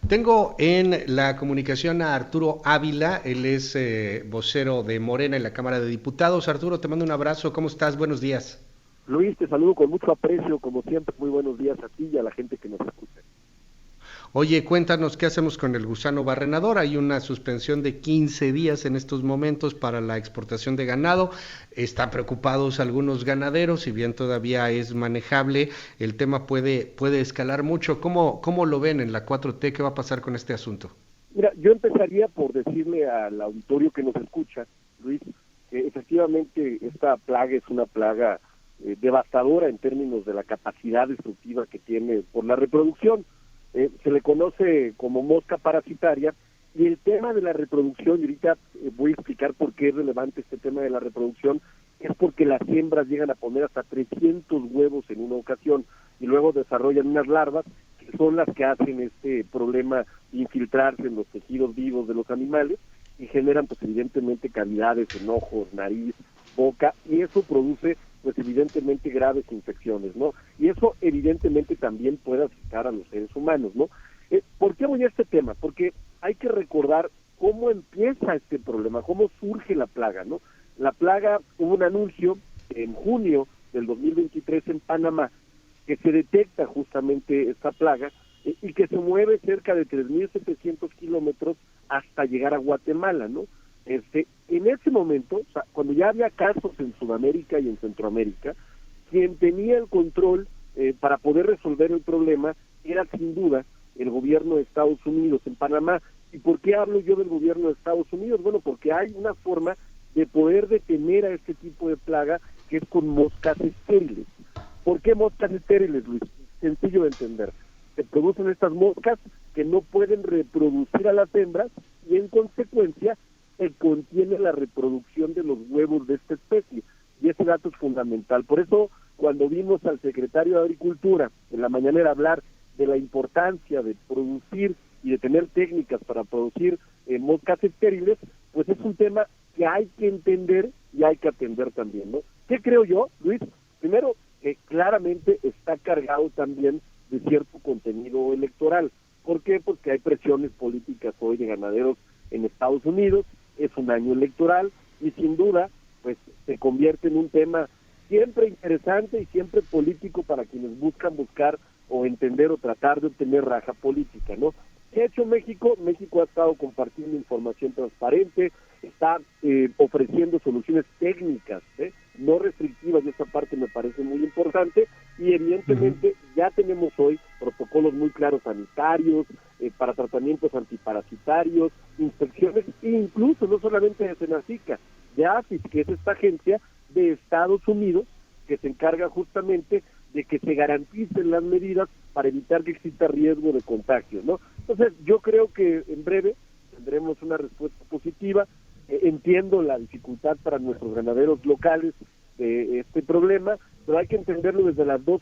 Tengo en la comunicación a Arturo Ávila, él es vocero de Morena en la Cámara de Diputados. Arturo, te mando un abrazo, ¿cómo estás? Buenos días. Luis, te saludo con mucho aprecio, como siempre, muy buenos días a ti y a la gente que nos escucha. Oye, cuéntanos qué hacemos con el gusano barrenador. Hay una suspensión de 15 días en estos momentos para la exportación de ganado. Están preocupados algunos ganaderos, si bien todavía es manejable, el tema puede escalar mucho. ¿Cómo lo ven en la 4T? ¿Qué va a pasar con este asunto? Mira, yo empezaría por decirle al auditorio que nos escucha, Luis, que efectivamente esta plaga es una plaga devastadora en términos de la capacidad destructiva que tiene por la reproducción. Se le conoce como mosca parasitaria y el tema de la reproducción, y ahorita voy a explicar por qué es relevante este tema de la reproducción, es porque las hembras llegan a poner hasta 300 huevos en una ocasión y luego desarrollan unas larvas que son las que hacen este problema de infiltrarse en los tejidos vivos de los animales y generan pues evidentemente cavidades en ojos, nariz, boca, y eso produce pues evidentemente graves infecciones, ¿no? Y eso evidentemente también puede afectar a los seres humanos, ¿no? ¿Por qué voy a este tema? Porque hay que recordar cómo empieza este problema, cómo surge la plaga, ¿no? La plaga, hubo un anuncio en junio del 2023 en Panamá que se detecta justamente esta plaga y que se mueve cerca de 3.700 kilómetros hasta llegar a Guatemala, ¿no? En ese momento, o sea, cuando ya había casos en Sudamérica y en Centroamérica, quien tenía el control para poder resolver el problema era sin duda el gobierno de Estados Unidos en Panamá. ¿Y por qué hablo yo del gobierno de Estados Unidos? Bueno, porque hay una forma de poder detener a este tipo de plaga que es con moscas estériles. ¿Por qué moscas estériles, Luis? Sencillo de entender. Se producen estas moscas que no pueden reproducir a las hembras y en consecuencia contiene la reproducción de los huevos de esta especie. Y ese dato es fundamental. Por eso, cuando vimos al secretario de Agricultura en la mañanera hablar de la importancia de producir y de tener técnicas para producir moscas estériles, pues es un tema que hay que entender y hay que atender también, ¿no? ¿Qué creo yo, Luis? Primero, que claramente está cargado también de cierto contenido electoral. ¿Por qué? Porque hay presiones políticas hoy de ganaderos en Estados Unidos, es un año electoral y sin duda pues se convierte en un tema siempre interesante y siempre político para quienes buscar o entender o tratar de obtener raja política, ¿no? ¿Qué ha hecho México? México ha estado compartiendo información transparente, está ofreciendo soluciones técnicas, no restrictivas, y esta parte me parece muy importante, y evidentemente ya tenemos hoy protocolos muy claros sanitarios, para tratamientos antiparasitarios, inspecciones, e incluso no solamente de Senacica, de AFIS, que es esta agencia de Estados Unidos, que se encarga justamente de que se garanticen las medidas para evitar que exista riesgo de contagio, ¿no? Entonces, yo creo que en breve tendremos una respuesta positiva. Entiendo la dificultad para nuestros ganaderos locales de este problema, pero hay que entenderlo desde las dos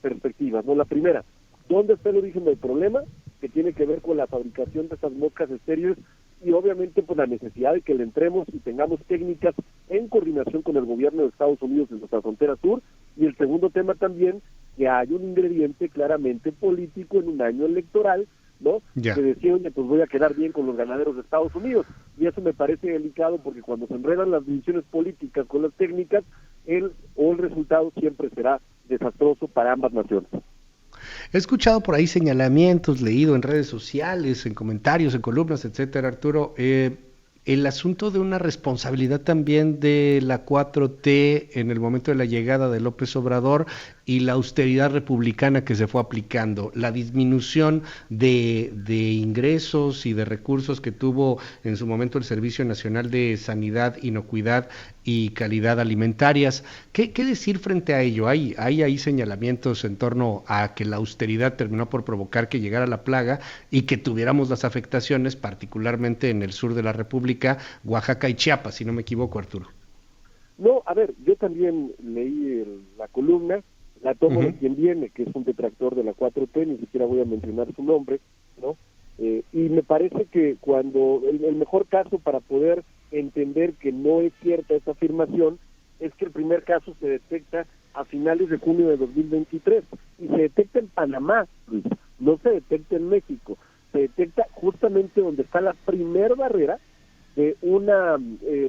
perspectivas, ¿no? La primera, ¿dónde está el origen del problema? Que tiene que ver con la fabricación de estas moscas estériles y obviamente pues la necesidad de que le entremos y tengamos técnicas en coordinación con el gobierno de Estados Unidos en nuestra frontera sur. Y el segundo tema también, que hay un ingrediente claramente político en un año electoral, ¿no? Ya. Que decía, oye, pues voy a quedar bien con los ganaderos de Estados Unidos. Y eso me parece delicado porque cuando se enredan las decisiones políticas con las técnicas, el resultado siempre será desastroso para ambas naciones. He escuchado por ahí señalamientos, leído en redes sociales, en comentarios, en columnas, etcétera, Arturo. El asunto de una responsabilidad también de la 4T en el momento de la llegada de López Obrador y la austeridad republicana que se fue aplicando, la disminución de ingresos y de recursos que tuvo en su momento el Servicio Nacional de Sanidad, Inocuidad y Calidad Alimentarias. ¿Qué decir frente a ello? Hay ahí señalamientos en torno a que la austeridad terminó por provocar que llegara la plaga y que tuviéramos las afectaciones, particularmente en el sur de la República, Oaxaca y Chiapas, si no me equivoco, Arturo. No, a ver, yo también leí la columna, la tomo de Uh-huh. quien viene, que es un detractor de la 4T, ni siquiera voy a mencionar su nombre, ¿no? Y me parece que cuando el mejor caso para poder entender que no es cierta esa afirmación es que el primer caso se detecta a finales de junio de 2023 y se detecta en Panamá, Luis, no se detecta en México, se precisamente donde está la primer barrera de un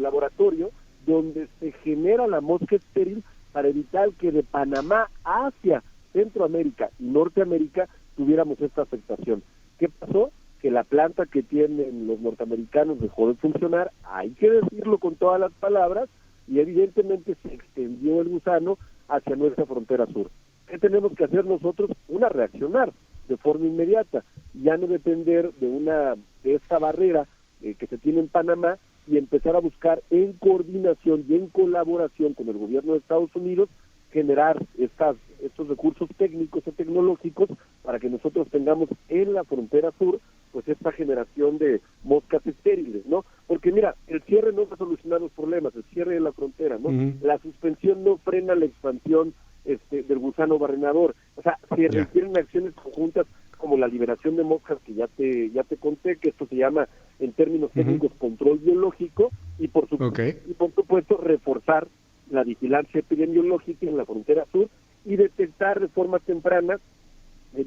laboratorio donde se genera la mosca estéril para evitar que de Panamá hacia Centroamérica y Norteamérica tuviéramos esta afectación. ¿Qué pasó? Que la planta que tienen los norteamericanos dejó de funcionar, hay que decirlo con todas las palabras, y evidentemente se extendió el gusano hacia nuestra frontera sur. ¿Qué tenemos que hacer nosotros? Reaccionar de forma inmediata, ya no depender de esta barrera que se tiene en Panamá, y empezar a buscar en coordinación y en colaboración con el gobierno de Estados Unidos generar estos recursos técnicos o tecnológicos para que nosotros tengamos en la frontera sur pues esta generación de moscas estériles, ¿no? Porque mira, el cierre no va a solucionar los problemas, el cierre de la frontera, ¿no? La suspensión no frena la expansión del gusano barrenador. O sea, se requieren acciones conjuntas como la liberación de moscas, que ya te conté, que esto se llama en términos técnicos control biológico, y por supuesto reforzar la vigilancia epidemiológica en la frontera sur y detectar de forma temprana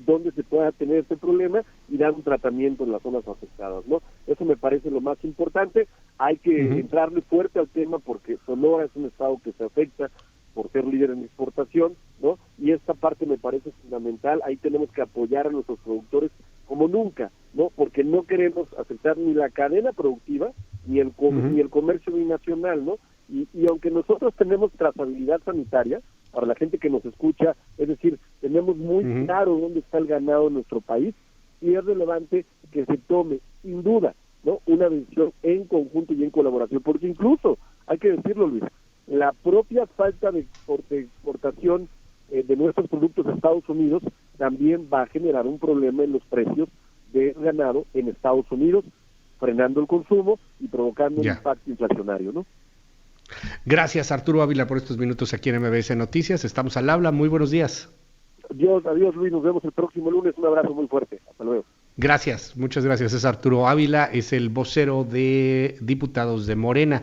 dónde se pueda tener este problema y dar un tratamiento en las zonas afectadas, ¿no? Eso me parece lo más importante. Hay que entrarle fuerte al tema porque Sonora es un estado que se afecta por ser líder en exportación, ¿no? Y esta parte me parece fundamental. Ahí tenemos que apoyar a nuestros productores como nunca, ¿no? Porque no queremos afectar ni la cadena productiva ni el comercio binacional, ¿no? Y aunque nosotros tenemos trazabilidad sanitaria, para la gente que nos escucha, es decir, tenemos muy claro dónde está el ganado en nuestro país, y es relevante que se tome, sin duda, ¿no?, una decisión en conjunto y en colaboración, porque incluso, hay que decirlo, Luis, la propia falta de exportación de nuestros productos a Estados Unidos también va a generar un problema en los precios del ganado en Estados Unidos, frenando el consumo y provocando un impacto inflacionario, ¿no? Gracias, Arturo Ávila, por estos minutos aquí en MBS Noticias. Estamos al habla. Muy buenos días. Adiós, Luis. Nos vemos el próximo lunes. Un abrazo muy fuerte. Hasta luego. Gracias, muchas gracias. Es Arturo Ávila, es el vocero de diputados de Morena.